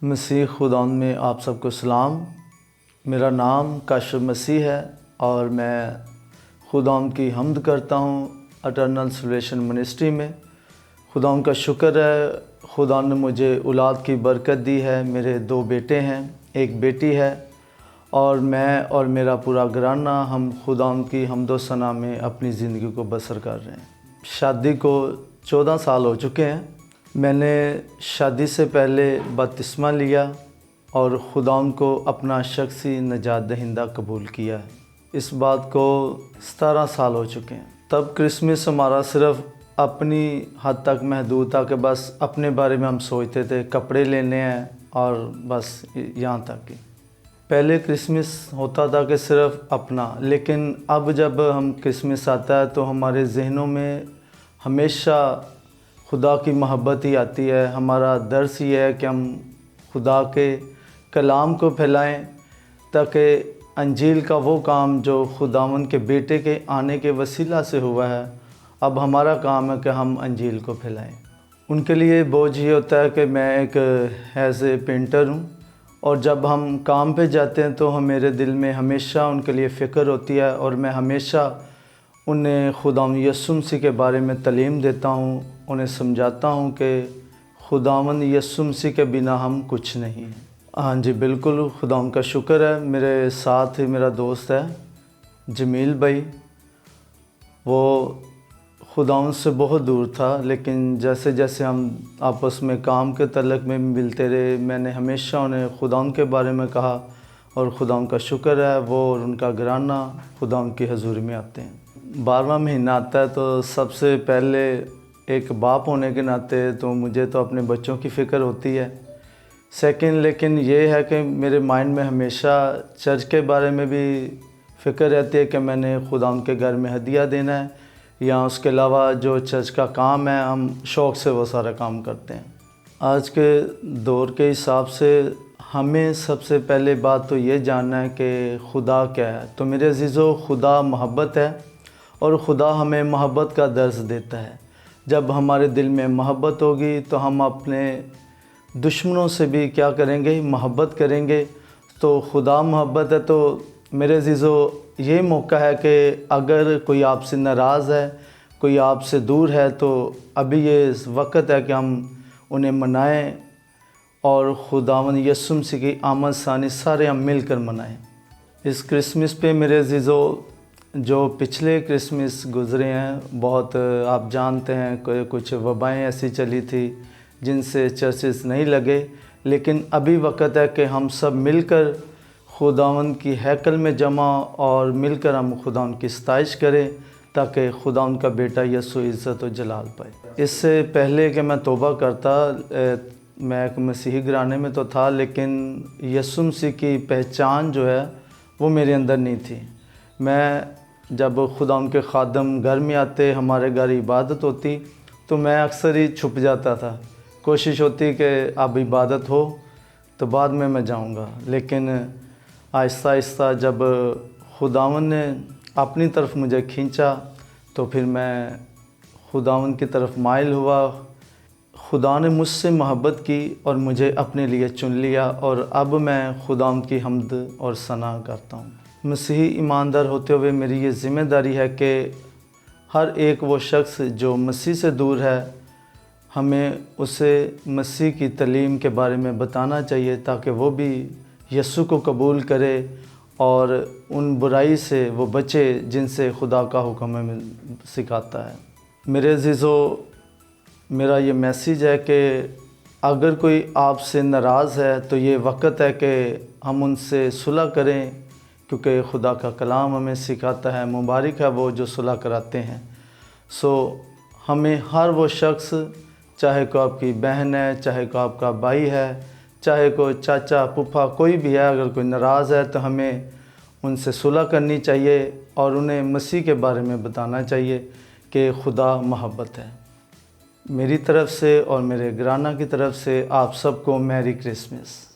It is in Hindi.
मसीह खुदावंद में आप सबको सलाम। मेरा नाम काशिफ मसीह है और मैं खुदावंद की हम्द करता हूँ अटर्नल सल्वेशन मिनिस्ट्री में। खुदावंद का शुक्र है, खुदावंद ने मुझे औलाद की बरकत दी है। मेरे 2 बेटे हैं, 1 बेटी है और मैं और मेरा पूरा घराना हम खुदावंद की हम्द व सना में अपनी ज़िंदगी को बसर कर रहे हैं। शादी को 14 साल हो चुके हैं। मैंने शादी से पहले बपतिस्मा लिया और खुदावंद को अपना शख्सी निजात दहिंदा कबूल किया है। इस बात को 17 साल हो चुके हैं। तब क्रिसमस हमारा सिर्फ़ अपनी हद तक महदूद था कि बस अपने बारे में हम सोचते थे, कपड़े लेने हैं और बस यहाँ तक ही। पहले क्रिसमस होता था कि सिर्फ़ अपना, लेकिन अब जब हम क्रिसमस आता है तो हमारे जहनों में हमेशा खुदा की मोहब्बत ही आती है। हमारा दर्स ये है कि हम खुदा के कलाम को फैलाएं ताकि अंजील का वो काम जो खुदावंद के बेटे के आने के वसीला से हुआ है, अब हमारा काम है कि हम अंजील को फैलाएं। उनके लिए बोझ ये होता है कि मैं एक एज ए पेंटर हूँ और जब हम काम पे जाते हैं तो मेरे दिल में हमेशा उनके लिए फ़िक्र होती है और मैं हमेशा उन्हें खुदावंद यीशु मसीह के बारे में तालीम देता हूँ, उन्हें समझाता हूँ कि खुदावंद यीशु मसीह के बिना हम कुछ नहीं हैं। हाँ जी, बिल्कुल खुदावंद का शुक्र है। मेरे साथ ही मेरा दोस्त है जमील भाई। वो खुदावंद से बहुत दूर था, लेकिन जैसे जैसे हम आपस में काम के तल्लुक़ में मिलते रहे, मैंने हमेशा उन्हें खुदावंद के बारे में कहा और खुदावंद का शुक्र है वो और उनका घराना खुदावंद की हज़ूरी में आते हैं। 12वां महीना आता है तो सबसे पहले एक बाप होने के नाते तो मुझे तो अपने बच्चों की फ़िक्र होती है। सेकंड लेकिन ये है कि मेरे माइंड में हमेशा चर्च के बारे में भी फ़िक्र रहती है कि मैंने खुदावंद के घर में हदिया देना है, या उसके अलावा जो चर्च का काम है हम शौक़ से वो सारा काम करते हैं। आज के दौर के हिसाब से हमें सबसे पहले बात तो ये जानना है कि खुदा क्या है। तो मेरे अज़ीज़ों, खुदा मोहब्बत है और खुदा हमें मोहब्बत का दर्स देता है। जब हमारे दिल में मोहब्बत होगी तो हम अपने दुश्मनों से भी क्या करेंगे, मोहब्बत करेंगे। तो खुदा मोहब्बत है। तो मेरे अज़ीज़ों, ये मौका है कि अगर कोई आपसे नाराज़ है, कोई आपसे दूर है, तो अभी ये वक्त है कि हम उन्हें मनाएं और खुदावंद यीशु मसीह की आमद सानी सारे हम मिलकर मनाएं। इस क्रिसमस पे मेरे अज़ीज़ों, जो पिछले क्रिसमस गुज़रे हैं, बहुत आप जानते हैं कुछ वबाएँ ऐसी चली थी जिनसे चर्चेस नहीं लगे, लेकिन अभी वक्त है कि हम सब मिलकर खुदावंद की हैकल में जमा और मिलकर हम खुदावंद की सताइश करें ताकि खुदावंद का बेटा यीशु इज़्ज़त और जलाल पाए। इससे पहले कि मैं तौबा करता, मैं एक मसीही घराने में तो था, लेकिन यीशु मसीह की पहचान जो है वो मेरे अंदर नहीं थी। मैं जब खुदावंद के खादम घर में आते, हमारे घर इबादत होती, तो मैं अक्सर ही छुप जाता था। कोशिश होती कि अब इबादत हो तो बाद में मैं जाऊंगा, लेकिन आहिस्ता आहिस्ता जब खुदावंद ने अपनी तरफ मुझे खींचा तो फिर मैं खुदावंद की तरफ माइल हुआ। खुदा ने मुझसे मोहब्बत की और मुझे अपने लिए चुन लिया और अब मैं खुदावंद की हम्द और सना करता हूँ। मसीही ईमानदार होते हुए मेरी ये ज़िम्मेदारी है कि हर एक वो शख्स जो मसीह से दूर है, हमें उसे मसीह की तालीम के बारे में बताना चाहिए ताकि वो भी यीशु को कबूल करे और उन बुराई से वो बचे जिनसे खुदा का हुक्म हमें सिखाता है। मेरे अज़ीज़ों, मेरा ये मैसेज है कि अगर कोई आपसे नाराज़ है तो ये वक्त है कि हम उनसे सुलह करें, क्योंकि खुदा का कलाम हमें सिखाता है, मुबारक है वो जो सुलह कराते हैं। हमें हर वो शख्स, चाहे को आपकी बहन है, चाहे को आपका भाई है, चाहे को चाचा फूफा कोई भी है, अगर कोई नाराज़ है तो हमें उनसे सुलह करनी चाहिए और उन्हें मसीह के बारे में बताना चाहिए कि खुदा मोहब्बत है। मेरी तरफ़ से और मेरे घराना की तरफ़ से आप सबको मैरी क्रिसमस।